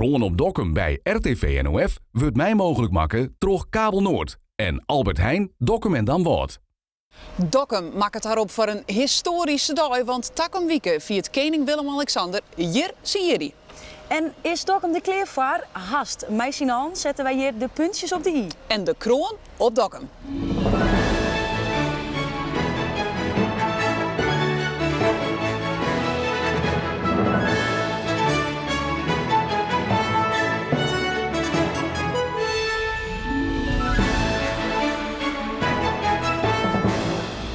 Ron op Dokkum bij RTV NOF wordt mij mogelijk maken door Kabel Noord. En Albert Heijn, Dokkum en dan Woord. Dokkum maakt het daarop voor een historische dag, want takom wieken viert koning Willem-Alexander. Hier zie je die. En is Dokkum de kleervaar? Hast. Mij zien aan zetten wij hier de puntjes op de i. En de kroon op Dokkum.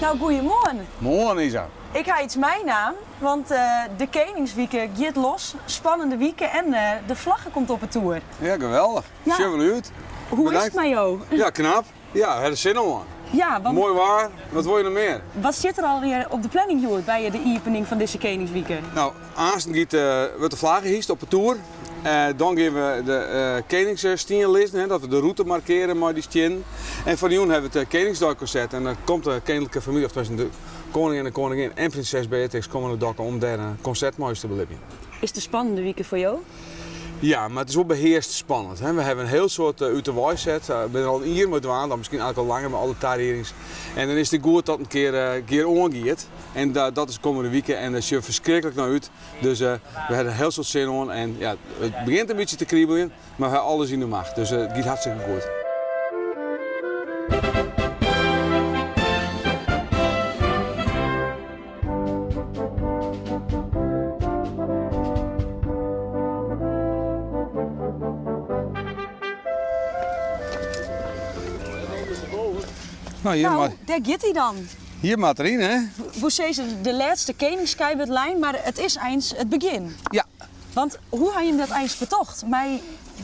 Nou, goeiemorgen. Morgen, Isa. Ik ga iets mijn naam, want de Koningswieken gaat los. Spannende wieken en de vlaggen komt op het toer. Ja, geweldig. Ja. Zien we uit. Hoe Bedankt. is het met jou? Ja, knap. Ja, het is zin om. Ja, want Mooi waar. Wat wil je nog meer? wat zit er al weer op de planning, Joert, bij de opening van deze Koningswieken? Nou, aanstaan wordt de vlaggen hiest op de tour. Dan geven we de Koningsstien lezen, dat we de route markeren met die stien. En van Joen hebben we het Koningsdagconcert. En dan komt de koninklijke familie, of tussen de koning en de koningin en prinses Beatrix komen naar Dokkum om daar een concert moois te beleven. Is de spannende wieken voor jou? Ja, maar het is wel beheerst spannend. Hè? We hebben een heel soort uit de wijzet. Ik ben er al een jaar mee aan, dan misschien eigenlijk al langer met alle tarierings. En dan is het goed dat een keer ongeet. En dat is komende weekend en dat ziet er verschrikkelijk naar uit. Dus we hebben een heel soort zin in. En ja, het begint een beetje te kriebelen, maar we hebben alles in de macht. Dus het gaat hartstikke goed. Nou, daar gaat hij dan. hier maar erin, hè? Hoe zei ze de laatste Koningskeiwertlijn, maar het is eens het begin. Ja. Want hoe had je hem dat eens betocht? Mij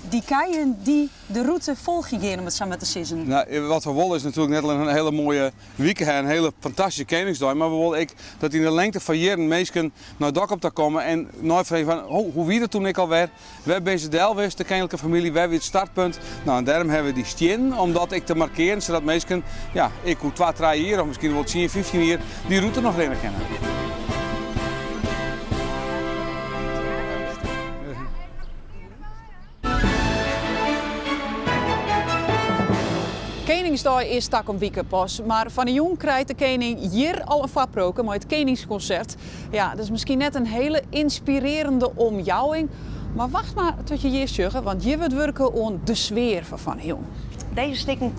die keien die de route volgegaan om het samen te zeggen. Nou, wat we willen is natuurlijk net een hele mooie weekend, een hele fantastische Koningsdag. Maar we willen ook dat in de lengte van jaren mensen naar Dokkum te komen en nooit van hoe wie dat toen ik alweer. We hebben deze Delwest, de koninklijke familie, we hebben het startpunt. Nou, en daarom hebben we die stien, om dat ik te markeren, zodat mensen, ja, ik hoe 2, 3 jaar of misschien wel 10, 15 jaar die route nog leren kennen. Koningsdag is takom wieken pas, maar van de jong krijgt de koning hier al een vaproken met het Koningsconcert. Ja, dat is misschien net een hele inspirerende omjouwing. Maar wacht maar tot je hier zegt, want je wordt werken aan de sfeer van de jong. Deze stikken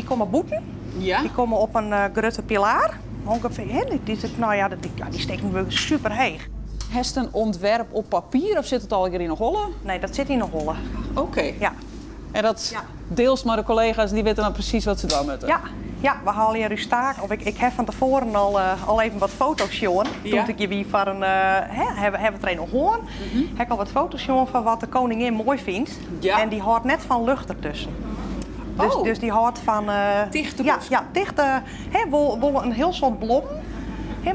komen boeten. Ja? Die komen op een grote pilaar. Ongeveer, die steken worden super heeg. Heeft een ontwerp op papier of zit het al in nog hollen? Nee, dat zit in de holle. Oké. Ja. En dat Ja. deels maar de collega's die weten dan precies wat ze doen moeten. Ja, we halen hier uw staak. Of ik heb van tevoren al even wat foto's showen. Ja. Toen ik je wie van een hebben we er een gehoord. Heb ik al wat foto's showen van wat de koningin mooi vindt. Ja. En die houdt net van lucht ertussen. Dus die houdt van Dichte ja, lucht. ja, dichte. Wil een heel soort blom.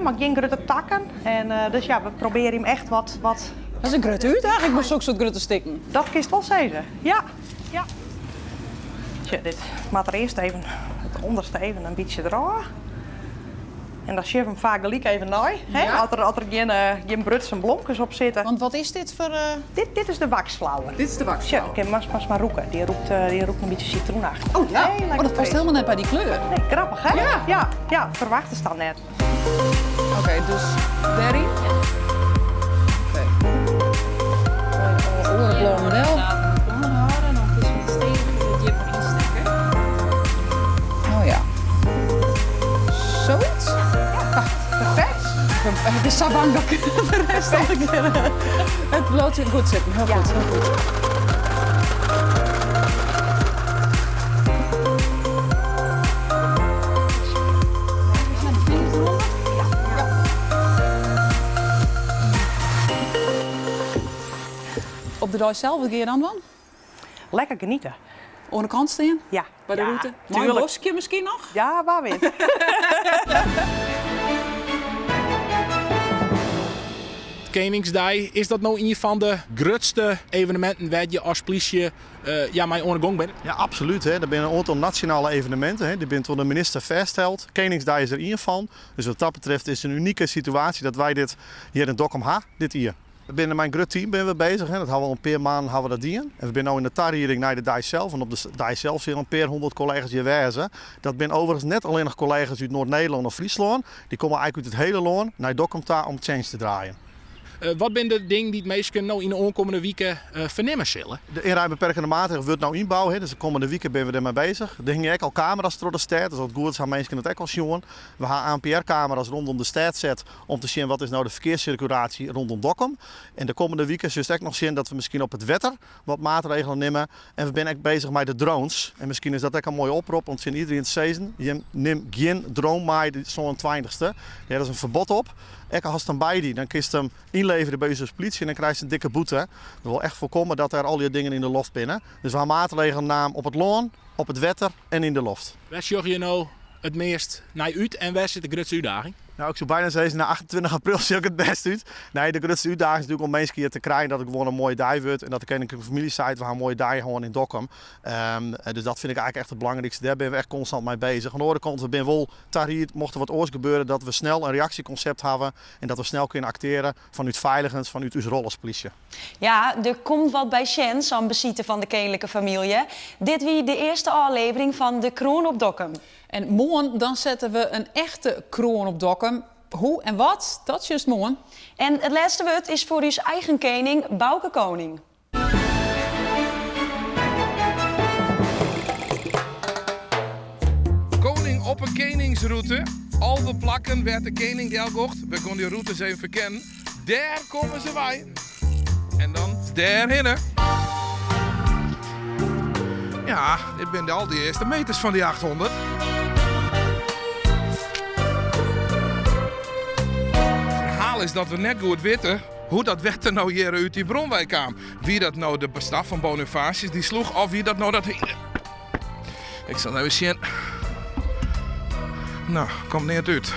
Maar geen grote takken. En dus ja, we proberen hem echt wat. Dat is een grote uit eigenlijk, maar zo'n soort grote stikken. Dat kist wel zeggen. Ja. Ja. Tja, dit maakt er eerst even het onderste even een beetje eraf. En dan schief hem vaak gelijk even naar. Ja. Als er geen brutse blomkes op zitten. Want wat is dit voor... Dit is de waxflauwe. Dit is de Tja, waxflauw. ik kan maar roeken. Die roept een beetje citroenachtig. Oh ja, Heel oh, lekker dat past fris. helemaal net bij die kleur. Nee, grappig hè? Ja. Ja, verwacht is dan net. Oké, dus daarin. Oké. Orenblauw model. Oh ja. Zoiets? Ja, perfect. Het is zo bang dat ik de rest al een keer... Het bloot goed zitten, heel goed. Heel goed. Op de dag zelf, wat ga je dan van? Lekker genieten. Aan de kant staan? Ja. Bij de Ja, route? Mooi tuurlijk. bosje misschien nog? Ja, waar weer? Koningsdag, is dat nou een van de grootste evenementen waar je als politie mee aan de gang bent? Ja, absoluut. Hè. Er zijn een aantal nationale evenementen. Hè. Die zijn door de minister vastgesteld. Koningsdag is er één van. Dus wat dat betreft is het een unieke situatie dat wij dit hier in Dokkum hebben, dit hier. Binnen mijn grut team zijn we bezig. Hè. Dat hebben we al een paar maanden hebben we dat dien. En we zijn nu in de tarriering naar de dij zelf. En op de dij zelf zijn een paar 100 collega's hier wezen. Dat zijn overigens net alleen nog collega's uit Noord-Nederland of Friesland. Die komen eigenlijk uit het hele land naar Dokkum om change te draaien. Wat zijn de dingen die het meesten nou in de aankomende weken vernemen zullen? De inruimbeperkende maatregelen wordt nou inbouwen. Dus de komende weken zijn we ermee bezig. Er hingen ook al camera's door de stad. Dus wat goed is, gaan mensen het ook al zien. We gaan ANPR-camera's rondom de stad zetten om te zien wat is nou de verkeerscirculatie rondom Dokkum. En de komende weken zullen we ook nog zien dat we misschien op het wetter wat maatregelen nemen. En we zijn ook bezig met de drones. En misschien is dat ook een mooie oproep, want iedereen het season. Je neemt geen drone mee zo'n 20ste. Ja, dat is een verbod op. En als dan bij die, dan kun je hem inleveren bij de politie en dan krijg je een dikke boete. Dat wil echt voorkomen dat er al die dingen in de loft binnen. Dus we gaan maatregelen nemen op het loon, op het wetter en in de loft. Waar zorg je nou het meest naar uit en waar zit de grootste uitdaging? Nou, ik zou bijna zeggen, na 28 april zie ik het best uit. Nee, de grootste uitdaging is natuurlijk om mensen hier te krijgen dat ik gewoon een mooie dij word. En dat ik een familie zei, we gaan een mooie dij gewoon in Dokkum. Dus dat vind ik eigenlijk echt het belangrijkste. Daar ben we echt constant mee bezig. Aan de andere kant, we zijn wel hier, mocht er wat oors gebeuren, dat we snel een reactieconcept hebben. En dat we snel kunnen acteren vanuit veiligens, vanuit onze rol als politie. Ja, er komt wat bij Chance aan bezitten van de kennelijke familie. Dit wie de eerste aflevering van De Kroon op Dokkum. En morgen dan zetten we een echte kroon op Dokkum. Hoe en wat, dat is juist morgen. En het laatste woord is voor uw eigen koning, Bouke Koning. Koning op een koningsroute. Al de plakken werd de koning gelgocht. We konden die routes even verkennen. Daar komen ze bij. En dan daarheen. Ja, dit zijn al die eerste meters van die 800. Het verhaal is dat we net goed weten hoe dat wetter nou hier uit die Bronwijk kwam. Wie dat nou de bestaf van Bonifacius die sloeg of wie dat nou dat... Ik zal even zien. Nou, komt niet uit.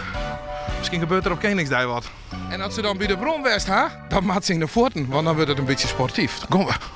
Misschien gebeurt er op Koningsdij wat. En als ze dan bij de bron west, dan maakt ze in de voeten, want dan wordt het een beetje sportief. Kom maar.